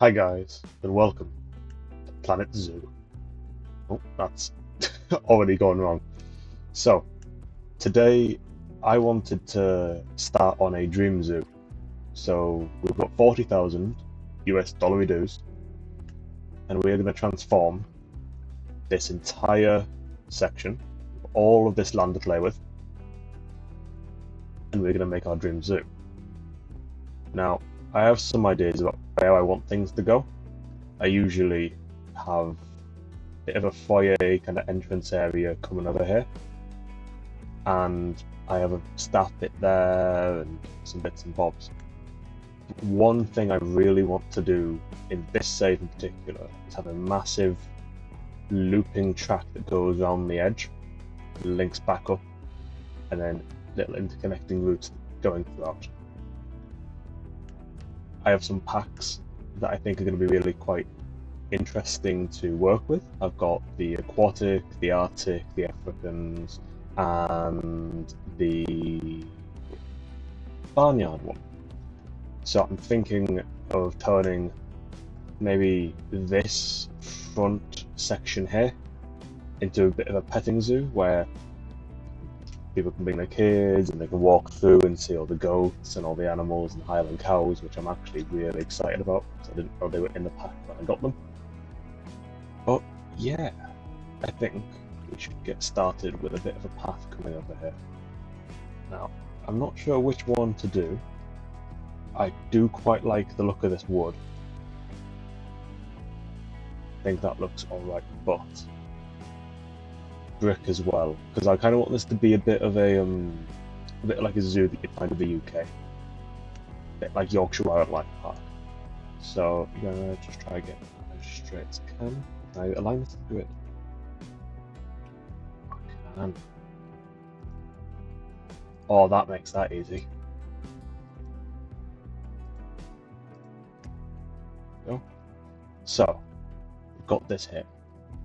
Hi guys, and welcome to Planet Zoo. Oh, that's already gone wrong. So, today I wanted to start on a dream zoo. So, we've got 40,000 US dollar dues, and we're going to transform this entire section, all of this land to play with, and we're going to make our dream zoo. Now, I have some ideas about where I want things to go. I usually have a bit of a foyer kind of entrance area coming over here, and I have a staff bit there and some bits and bobs. One thing I really want to do in this save in particular is have a massive looping track that goes around the edge, links back up, and then little interconnecting routes going throughout. I have some packs that I think are going to be really quite interesting to work with. I've got the aquatic, the Arctic, the Africans, and the barnyard one. So I'm thinking of turning maybe this front section here into a bit of a petting zoo where people can bring their kids and they can walk through and see all the goats and all the animals and Highland cows, which I'm actually really excited about because I didn't know they were in the pack when I got them. But yeah, I think we should get started with a bit of a path coming over here. Now, I'm not sure which one to do. I do quite like the look of this wood. I think that looks alright, but brick as well, because I kind of want this to be a bit like a zoo that you'd find in the UK, a bit like Yorkshire Wildlife Park. So I'm gonna just try to get as straight as I can. Can I align this to it? I can. Oh, that makes that easy. Go. So we've got this here.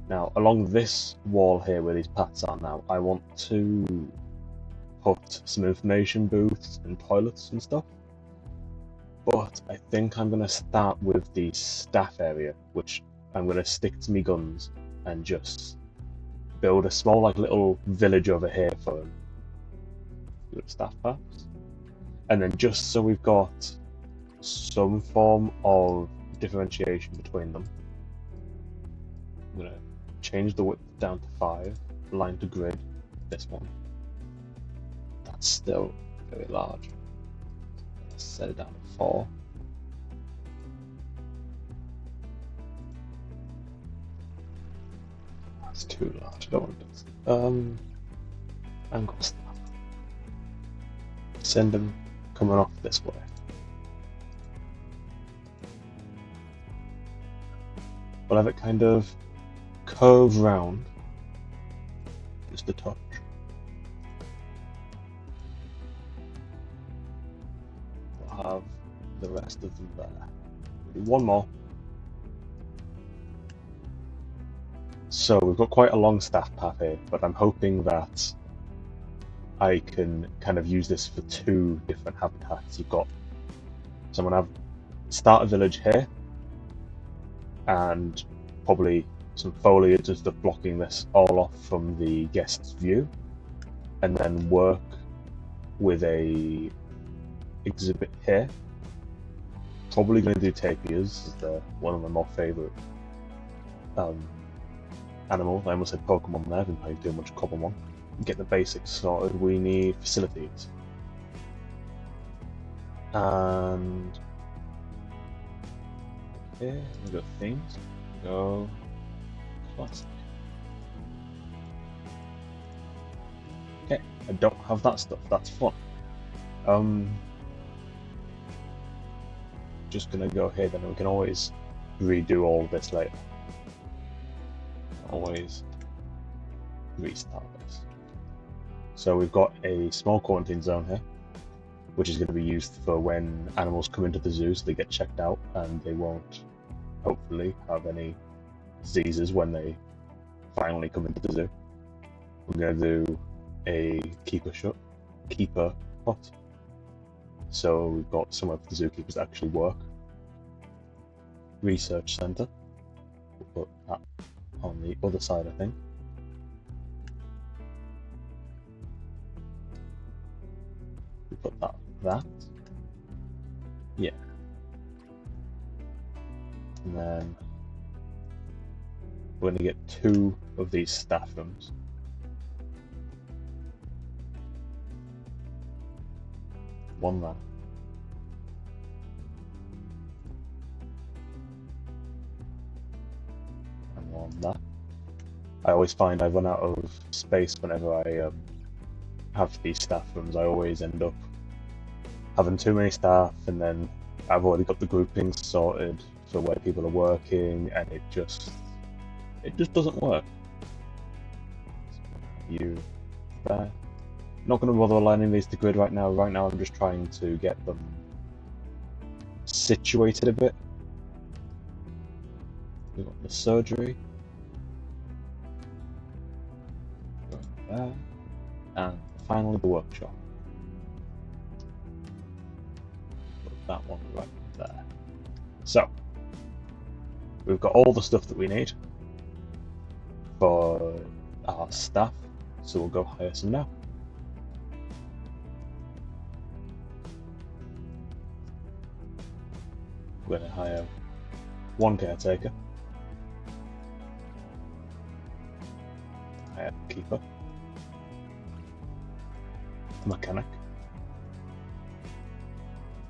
Now, along this wall here where these paths are now, I want to put some information booths and toilets and stuff. But I think I'm going to start with the staff area, which I'm going to stick to me guns and just build a small like little village over here for staff perhaps. And then just so we've got some form of differentiation between them, I'm going to change the width down to 5, line to grid, this one. That's still very large. Let's set it down to 4. That's too large, I don't want this. Angle staff. Send them coming off this way. We'll have it kind of curve round, just a touch. We'll have the rest of them there. We'll do one more. So we've got quite a long staff path here, but I'm hoping that I can kind of use this for 2 different habitats. You've got, so I'm gonna have start a village here, and probably some foliage and stuff blocking this all off from the guest's view, and then work with a exhibit here. Probably going to do tapirs, as one of my more favourite animals. I almost said Pokemon there, I've been playing too much Cobblemon. Get the basics sorted, we need facilities. And okay, we got themes. Go classic. Okay, I don't have that stuff, that's fun. Just gonna go here then, we can always redo all of this later. Always restart this. So we've got a small quarantine zone here, which is going to be used for when animals come into the zoo, so they get checked out and they won't, hopefully, have any diseases when they finally come into the zoo. We're going to do a keeper pot. So we've got somewhere for the zookeepers to actually work. research center. We'll put that on the other side, I think. We put that. Yeah. And then we're going to get 2 of these staff rooms. One there. And one there. I always find I run out of space whenever I have these staff rooms. I always end up having too many staff, and then I've already got the groupings sorted for where people are working, and it just doesn't work. You there. Not going to bother aligning these to grid right now. Right now I'm just trying to get them situated a bit. We've got the surgery. There. And finally the workshop. Put that one right there. So, we've got all the stuff that we need for our staff, so we'll go hire some now. We're going to hire 1 caretaker, hire a keeper, a mechanic.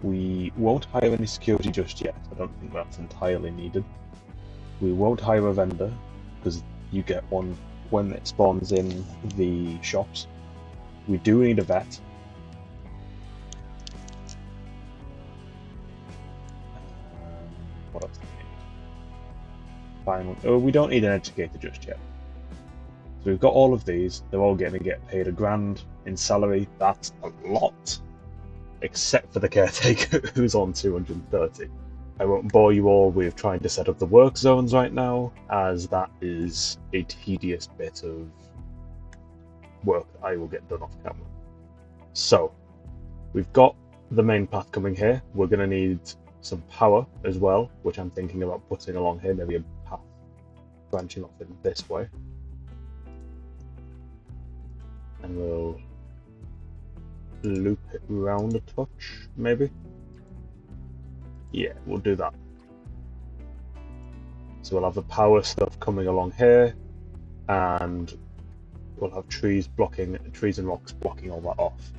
We won't hire any security just yet. I don't think that's entirely needed. We won't hire a vendor because you get one when it spawns in the shops. We do need a vet. What else do we need? Finally, oh, we don't need an educator just yet. So we've got all of these. They're all going to get paid $1,000 in salary. That's a lot, except for the caretaker who's on 230. I won't bore you all with trying to set up the work zones right now, as that is a tedious bit of work that I will get done off camera. So, we've got the main path coming here. We're going to need some power as well, which I'm thinking about putting along here, maybe a path branching off in this way. And we'll loop it around a touch, maybe. Yeah, we'll do that. So we'll have the power stuff coming along here, and we'll have trees and rocks blocking all that off.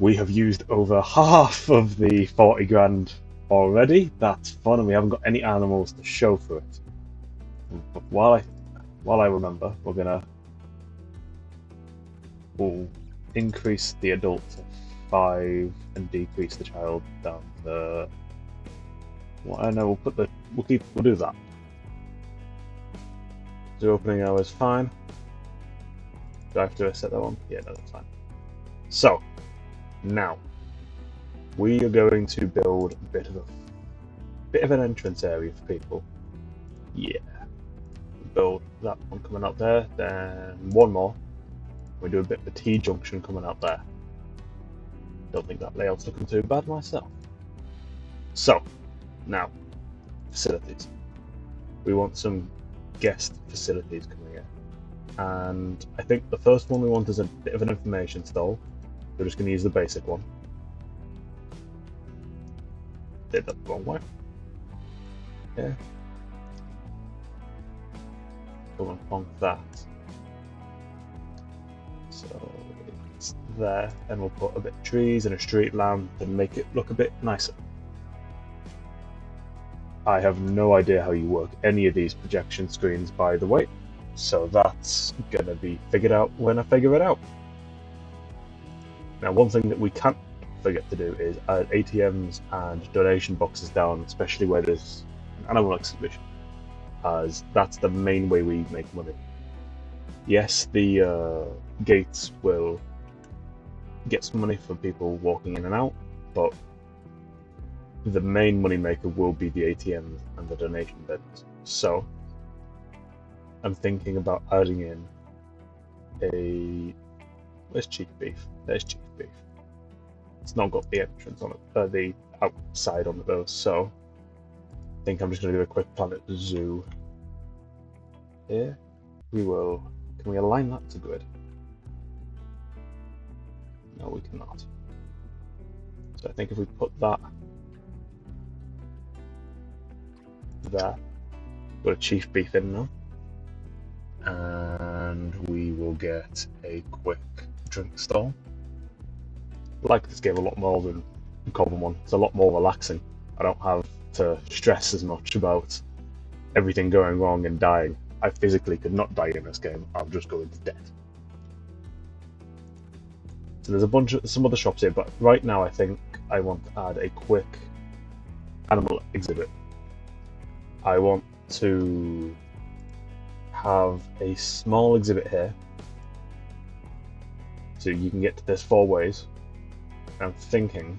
We have used over half of the 40 grand already. That's fun, and we haven't got any animals to show for it. But while I remember, we'll increase the adult to 5 and decrease the child down to. Well, I know we'll do that. The opening hours fine. Do I have to set that one? Yeah, no, that's fine. So now we are going to build a bit of an entrance area for people. Yeah, build that one coming out there, then one more. We do a bit of a T-junction coming out there. Don't think that layout's looking too bad myself. So now, facilities. We want some guest facilities coming in. And I think the first one we want is a bit of an information stall. We're just going to use the basic one. Did that the wrong way. Yeah. Go and plonk that. So it's there, and we'll put a bit of trees and a street lamp and make it look a bit nicer. I have no idea how you work any of these projection screens, by the way, so that's gonna be figured out when I figure it out. Now, one thing that we can't forget to do is add ATMs and donation boxes down, especially where there's an animal exhibition, as that's the main way we make money. Yes, the gates will get some money for people walking in and out, but the main money maker will be the ATMs and the donation bins. So I'm thinking about adding in where's Chief Beef? There's Chief Beef. It's not got the entrance on it, the outside on the door, so think I'm just going to do a quick Planet Zoo here. We will. Can we align that to grid? No, we cannot. So I think if we put that there, got a Chief Beef in now, and we will get a quick drink stall. I like this game a lot more than Common one. It's a lot more relaxing. I don't have to stress as much about everything going wrong and dying. I physically could not die in this game. I'm just going to death. So there's some other shops here, but right now I think I want to add a quick animal exhibit. I want to have a small exhibit here, so you can get to this 4 ways. I'm thinking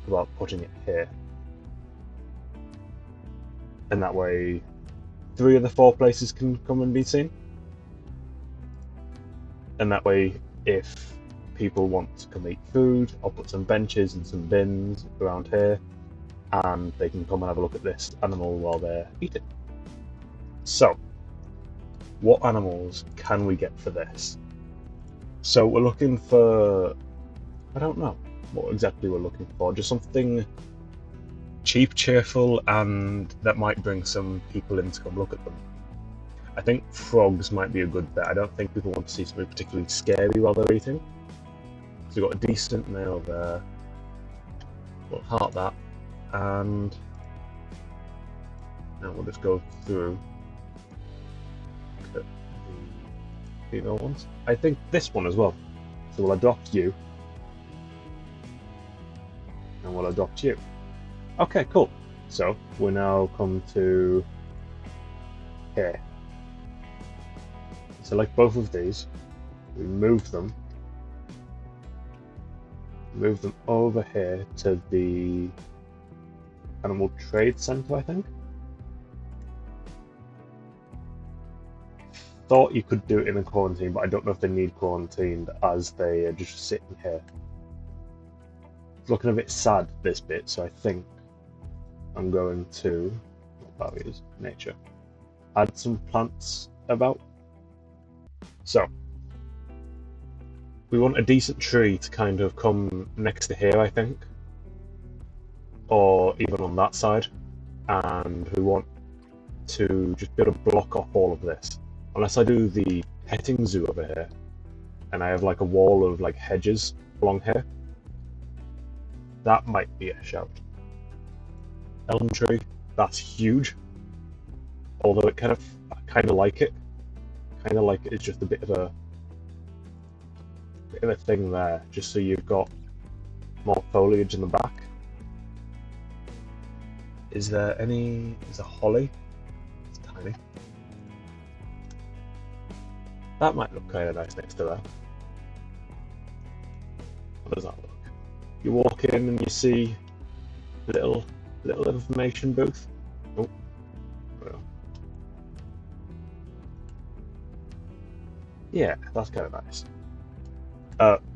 about putting it here, and that way 3 of the 4 places can come and be seen, and that way if people want to come eat food, I'll put some benches and some bins around here, and they can come and have a look at this animal while they're eating. So, what animals can we get for this? So we're looking for, I don't know what exactly we're looking for, just something cheap, cheerful, and that might bring some people in to come look at them. I think frogs might be a good bet. I don't think people want to see something particularly scary while they're eating. So we've got a decent male there. We'll heart that, and now we'll just go through the female ones. I think this one as well. So we'll adopt you, and we'll adopt you. Okay, cool. So we now come to here. Select both of these. We move them over here to the Animal Trade Center, I think. Thought you could do it in a quarantine, but I don't know if they need quarantined as they are just sitting here. It's looking a bit sad, this bit, so I think I'm going to, what values, nature, add some plants about. So, we want a decent tree to kind of come next to here, I think, or even on that side, and we want to just be able to block off all of this. Unless I do the petting zoo over here, and I have like a wall of like hedges along here, that might be a shout. Elm tree, that's huge. Although I kind of like it. Kind of like it. It's just a bit of a thing there, just so you've got more foliage in the back. Is there holly? It's tiny. That might look kind of nice next to that. How does that look? You walk in and you see a little information booth. Oh, well. Yeah, that's kind of nice.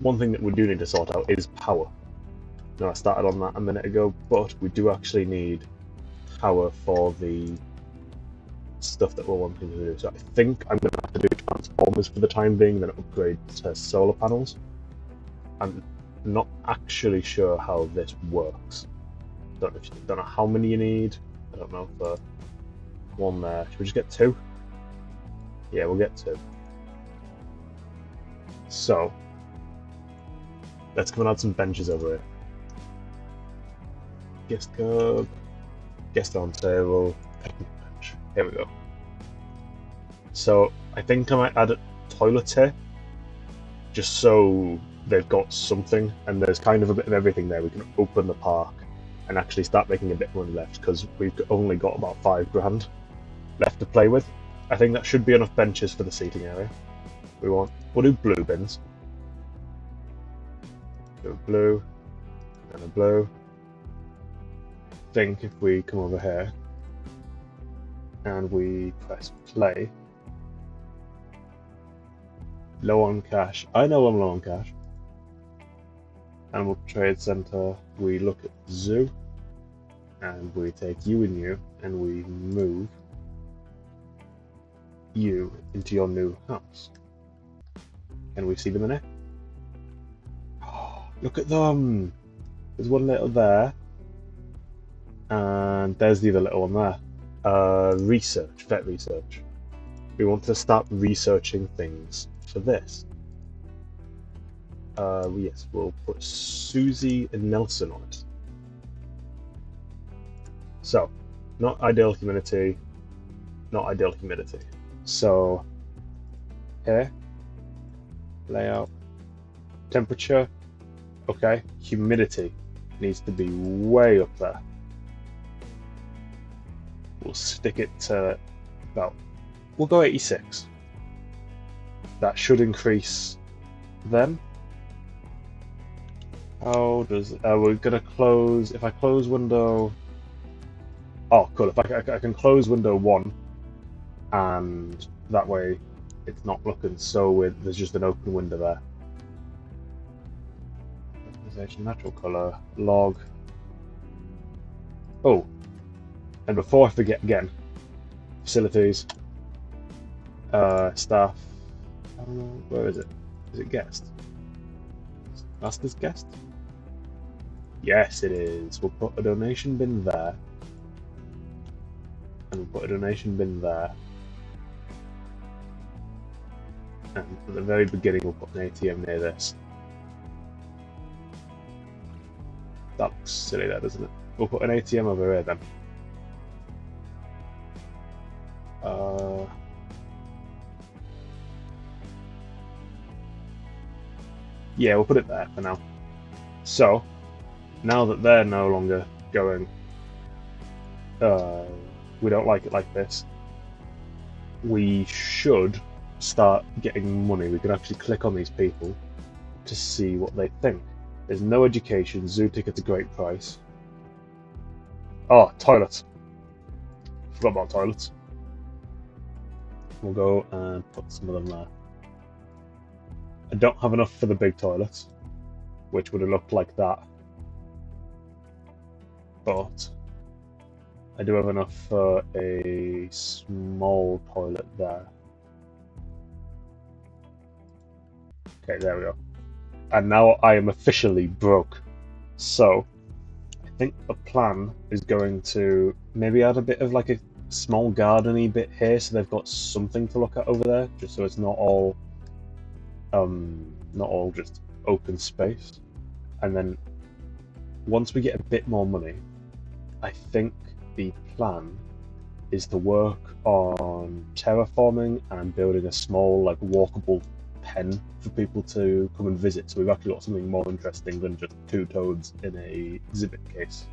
One thing that we do need to sort out is power. Now, I started on that a minute ago, but we do actually need power for the stuff that we're wanting to do. So I think I'm going to have to do transformers for the time being, then upgrade to solar panels. I'm not actually sure how this works. Don't know how many you need. I don't know for one there. Should we just get 2? Yeah, we'll get 2. So let's come and add some benches over here. Guest curb, guest on table, bench. Here we go. So I think I might add a toilet here, just so they've got something, and there's kind of a bit of everything there. We can open the park and actually start making a bit of money left, because we've only got about $5,000 left to play with. I think that should be enough benches for the seating area. We'll do blue bins. Do a blue, and a blue. I think if we come over here and we press play, low on cash. I know I'm low on cash. Animal Trade Center. We look at zoo. And we take you and we move you into your new house. Can we see them in it? Oh, look at them! There's one little there, and there's the other little one there. Research, vet research. We want to start researching things for this. Yes, we'll put Susie and Nelson on it. So, not ideal humidity, not ideal humidity. So, here, layout, temperature, okay, humidity needs to be way up there. We'll stick it to about, we'll go 86. That should increase then. How does, we're gonna close, if I close window, oh cool, if I can close window 1, and that way it's not looking so weird, there's just an open window there. Natural color, log. Oh, and before I forget again, facilities, staff, I don't know, where is it? Is it guest? Master's guest? Yes, it is. We'll put a donation bin there. And we'll put a donation bin there. And at the very beginning, we'll put an ATM near this. That looks silly there, doesn't it? We'll put an ATM over here then. Yeah, we'll put it there for now. So, now that they're no longer going, we don't like it like this, we should start getting money. We can actually click on these people to see what they think. There's no education, zoo ticket's a great price. Oh, toilets. Forgot about toilets. We'll go and put some of them there. I don't have enough for the big toilets, which would have looked like that. But I do have enough for a small toilet there. Okay, there we go. And now I am officially broke. So I think the plan is going to maybe add a bit of like a small gardeny bit here, so they've got something to look at over there, just so it's not all just open space. And then once we get a bit more money, I think the plan is to work on terraforming and building a small, like, walkable pen for people to come and visit. So we've actually got something more interesting than just 2 toads in a exhibit case.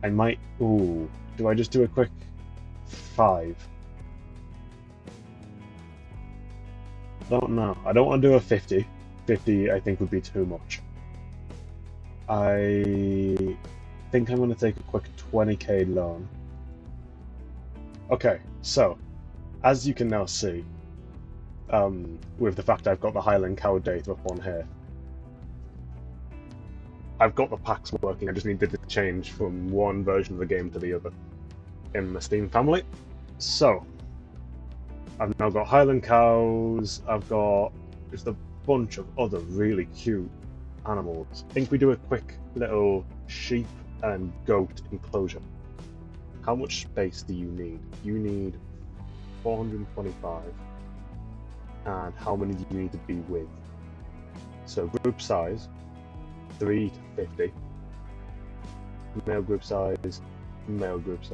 I might, ooh, do I just do a quick 5? I don't know. I don't want to do a 50. 50 I think would be too much. I think I'm going to take a quick 20k loan. Okay, so as you can now see, with the fact I've got the Highland Cow data up on here, I've got the packs working. I just needed to change from one version of the game to the other in the Steam family. So I've now got Highland Cows, I've got just a bunch of other really cute animals. I think we do a quick little sheep and goat enclosure. How much space do you need? You need 425. And how many do you need to be with? So group size, 3 to 50. Male group size, female group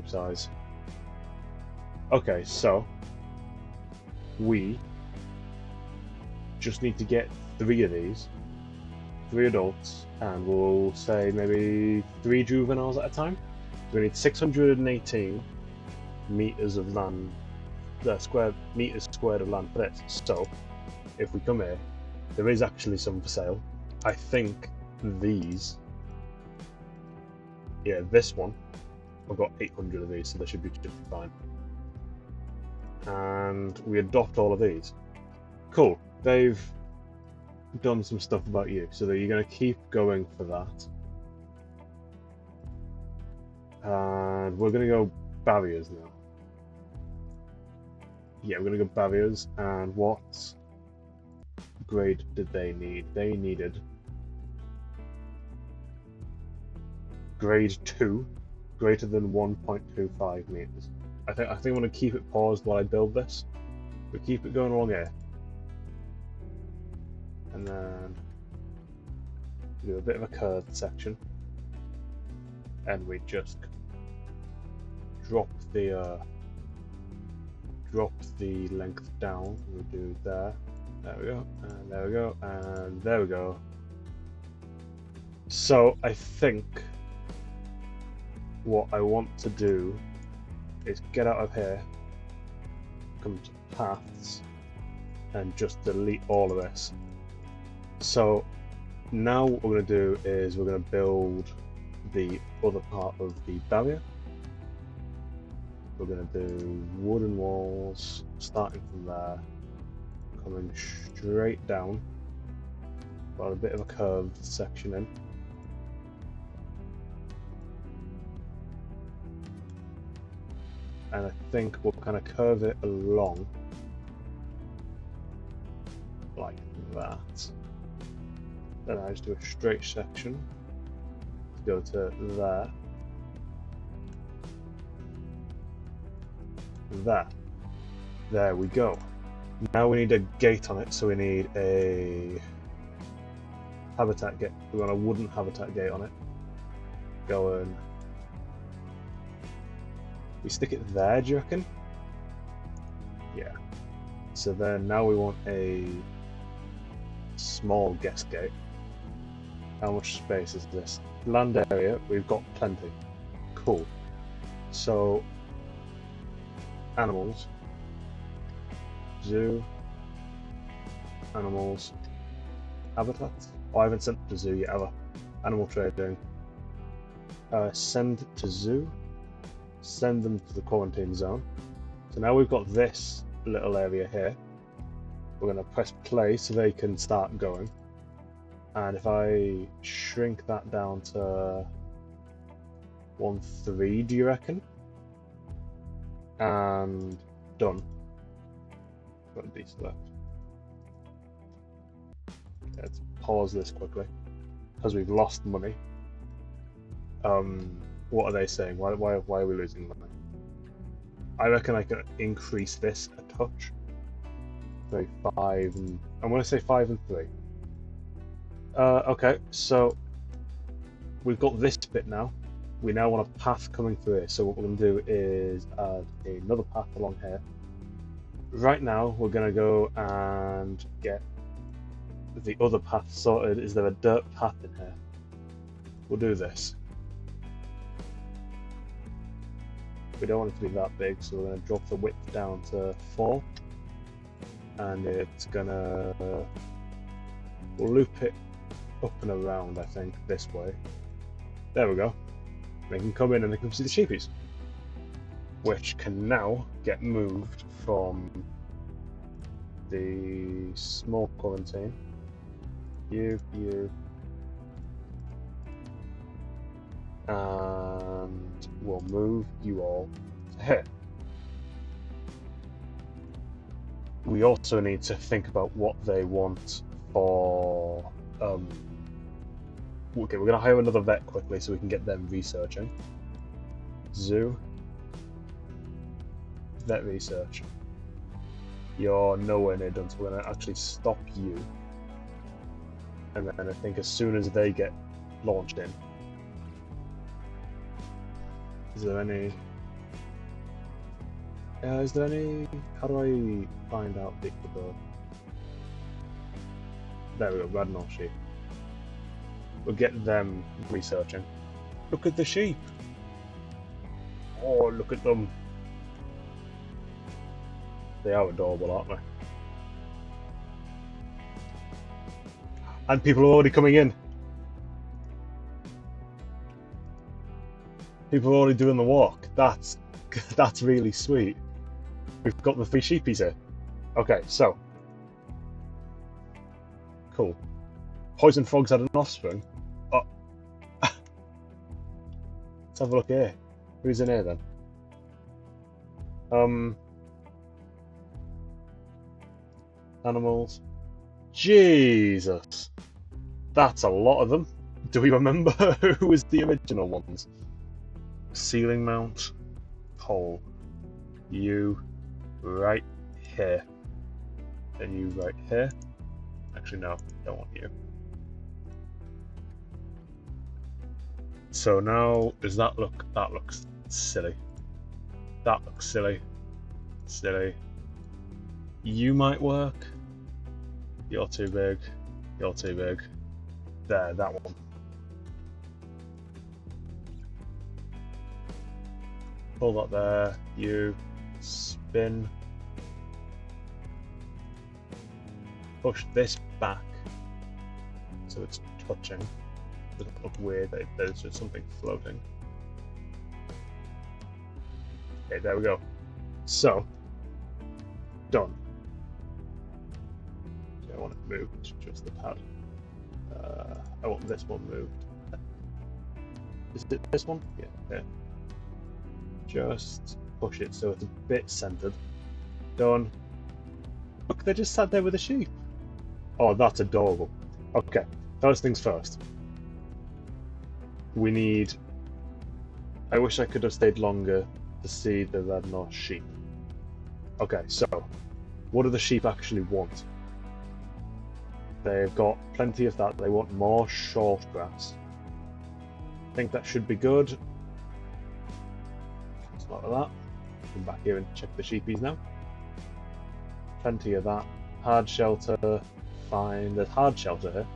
size. Okay, so we just need to get 3 of these, 3 adults, and we'll say maybe 3 juveniles at a time. So we need 618 meters of land, meters squared of land for this. So if we come here, there is actually some for sale. I think these, yeah, this one, I've got 800 of these, so they should be just fine. And we adopt all of these. Cool. They've done some stuff about you, so that you're going to keep going for that. And we're gonna go barriers now. Yeah, we're gonna go barriers. And what grade did they need? They needed grade 2, greater than 1.25 meters. I think I'm gonna keep it paused while I build this. We keep it going along here, and then do a bit of a curved section, and we just drop the length down. We do there we go, and there we go, and there we go. So I think what I want to do is get out of here, come to paths, and just delete all of this. So now what we're going to do is we're going to build the other part of the barrier. We're going to do wooden walls, starting from there, coming straight down, got a bit of a curved section in. And I think we'll kind of curve it along like that. Then I just do a straight section to go to there. There we go. Now we need a gate on it, so we need a habitat gate. We want a wooden habitat gate on it. Going. We stick it there, do you reckon? Yeah. So then now we want a small guest gate. How much space is this? Land area, we've got plenty. Cool. So, animals. Zoo. Animals. Habitats. Oh, I haven't sent to zoo yet ever. Animal trading. Send to zoo. Send them to the quarantine zone. So now we've got this little area here. We're going to press play so they can start going. And if I shrink that down to 1.3, do you reckon? And done. Got a deselect. Let's pause this quickly because we've lost money. What are they saying? Why are we losing money? I reckon I can increase this a touch. Maybe 5 and I'm going to say 5 and 3. Okay, so we've got this bit now. We now want a path coming through here. So what we're going to do is add another path along here. Right now, we're going to go and get the other path sorted. Is there a dirt path in here? We'll do this. We don't want it to be that big, so we're going to drop the width down to 4. And it's going to... We'll loop it up and around, I think, this way. There we go. They can come in and they can see the sheepies, which can now get moved from the small quarantine. You. And we'll move you all to here. We also need to think about what they want for... Okay, we're going to hire another vet quickly so we can get them researching. Zoo. Vet research. You're nowhere near done, so we're going to actually stop you. And then I think as soon as they get launched in... Is there any... How do I find out the bird? There we go, Radnor sheep. We'll get them researching. Look at the sheep! Oh, look at them! They are adorable, aren't they? And people are already coming in. People are already doing the walk. That's really sweet. We've got the 3 sheepies here. Okay, so. Cool. Poison frogs had an offspring. Oh. Let's have a look here. Who's in here then? Animals. Jesus! That's a lot of them. Do we remember who was the original ones? Ceiling mount. Pole. You right here. And you right here. Actually, no, don't want you. So now, does that look? That looks silly. That looks silly. Silly. You might work. You're too big. You're too big. There, that one. Pull that there. You spin. Push this back so it's touching. It doesn't look weird that there's just something floating. Okay, there we go. So, done. I want it moved, just the pad. I want this one moved. Is it this one? Yeah, okay. Just push it so it's a bit centered. Done. Look, they just sat there with a sheep. Oh, that's adorable. Okay, first things first. We need... I wish I could have stayed longer to see the Red North sheep. Okay, so, what do the sheep actually want? They've got plenty of that. They want more short grass. I think that should be good. It's not like that. Come back here and check the sheepies now. Plenty of that. Hard shelter. Fine. There's hard shelter here.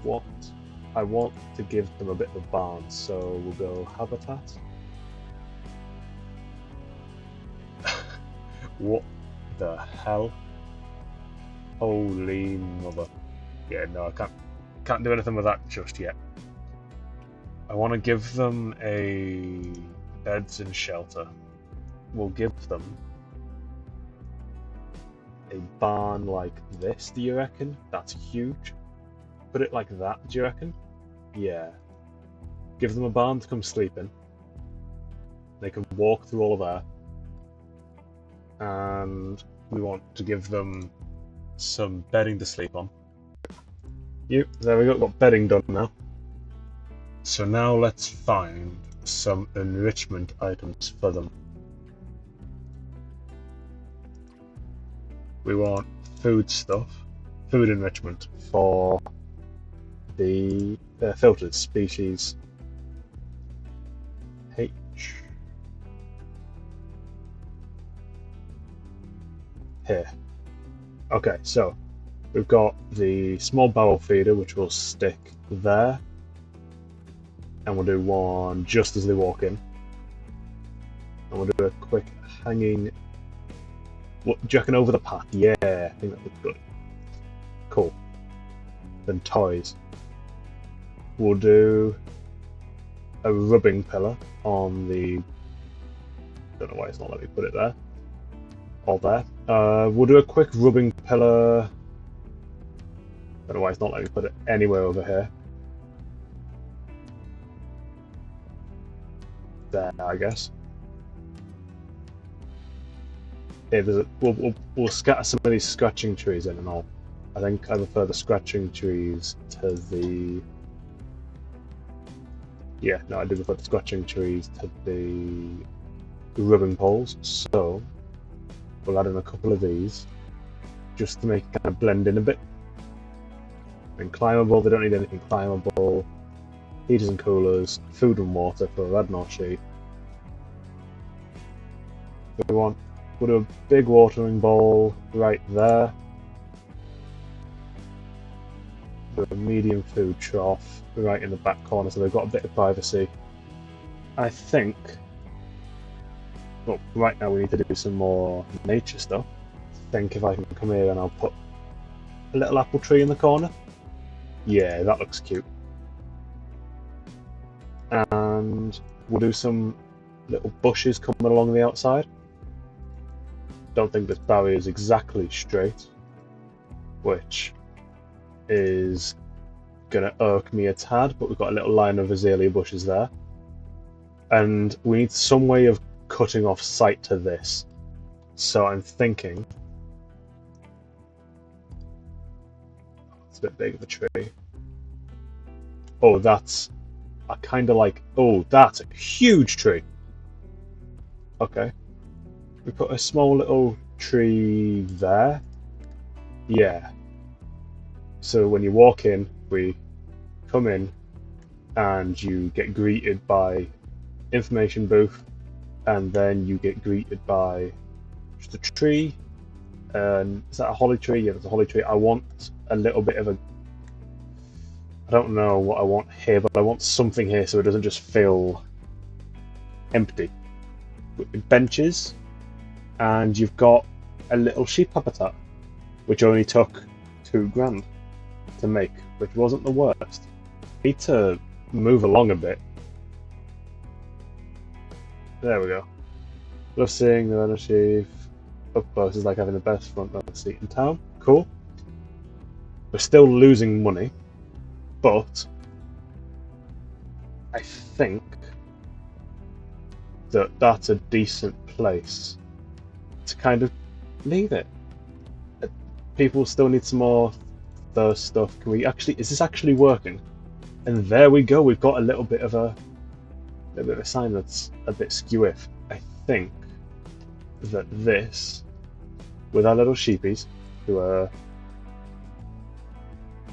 What? I want to give them a bit of a barn, so we'll go habitat. What the hell? Holy mother. Yeah, no, I can't do anything with that just yet. I want to give them a beds and shelter. We'll give them a barn like this, do you reckon? That's huge. Put it like that, do you reckon? Yeah. Give them a barn to come sleep in. They can walk through all of there. And we want to give them some bedding to sleep on. Yep, there we go, got bedding done now. So now let's find some enrichment items for them. We want food stuff, food enrichment for the filtered species H. Here. Okay, so we've got the small barrel feeder, which will stick there, and we'll do one just as they walk in, and we'll do a quick hanging. What do you reckon over the path? Yeah, I think that looks good. Cool. Then toys. We'll do a rubbing pillar on the. Don't know why it's not letting me put it there. All there. We'll do a quick rubbing pillar. Don't know why it's not letting me put it anywhere over here. There, I guess. Yeah, we'll scatter some of these scratching trees in and all. I think I prefer the scratching trees to the. Yeah, no, I do prefer the scratching trees to the rubbing poles. So we'll add in a couple of these just to make it kind of blend in a bit. And climbable, they don't need anything climbable. Heaters and coolers, food and water for a Red North sheep. We'll do a big watering bowl right there. Do a medium food trough right in the back corner, so they've got a bit of privacy. I think. Well, right now we need to do some more nature stuff. I think if I can come here and I'll put a little apple tree in the corner. Yeah, that looks cute. And we'll do some little bushes coming along the outside. Don't think this barrier is exactly straight, which is gonna irk me a tad, but we've got a little line of azalea bushes there. and we need some way of cutting off sight to this. So I'm thinking it's a bit big of a tree. Oh, that's I kind of like. Oh, that's a huge tree. Okay, we put a small little tree there. Yeah. So when you walk in, we come in, and you get greeted by information booth, and then you get greeted by just a tree. And is that a holly tree? Yeah, there's a holly tree. I want a little bit of a. I don't know what I want here, but I want something here so it doesn't just feel empty. With benches, and you've got a little sheep habitat, which only took £2,000 to make, which wasn't the worst. Need to move along a bit. There we go. Love seeing the Leonard sheep up close is like having the best front row seat in town. Cool. We're still losing money, but I think that that's a decent place to kind of leave it. People still need some more thirst stuff. Can we actually? Is this actually working? And there we go. We've got a little bit of a sign that's a bit skew-if. I think that this, with our little sheepies, who are.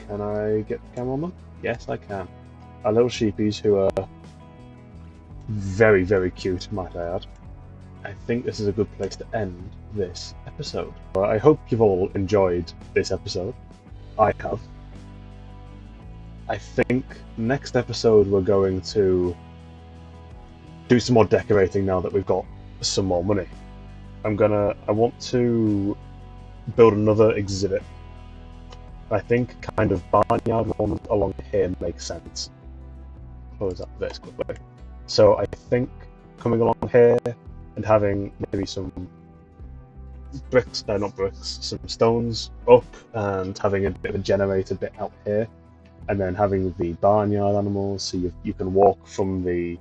Can I get the camera on them? Yes, I can. Our little sheepies, who are very, very cute, might I add. I think this is a good place to end this episode. I hope you've all enjoyed this episode. I have. I think next episode we're going to do some more decorating now that we've got some more money. I want to build another exhibit. I think kind of barnyard one along here makes sense. Close up this quickly. So I think coming along here and having maybe some bricks, not bricks, some stones up, and having a bit of a generator bit out here, and then having the barnyard animals, so you can walk from the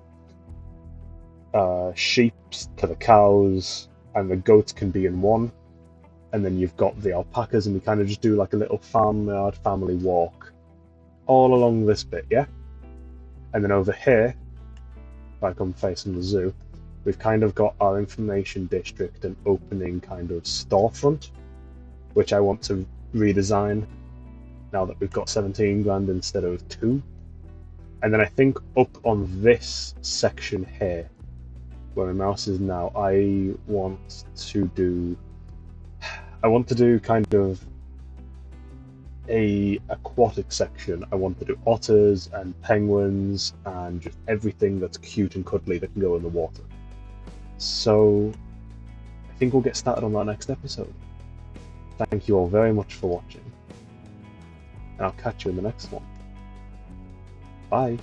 sheep to the cows, and the goats can be in one, and then you've got the alpacas, and we kind of just do like a little farmyard family walk all along this bit, yeah? And then over here, if I come facing the zoo, we've kind of got our information district and opening kind of storefront, which I want to redesign now that we've got 17 grand instead of 2. And then I think up on this section here, where my mouse is now, I want to do kind of a aquatic section. I want to do otters and penguins and just everything that's cute and cuddly that can go in the water. So I think we'll get started on that next episode. Thank you all very much for watching, and I'll catch you in the next one. Bye.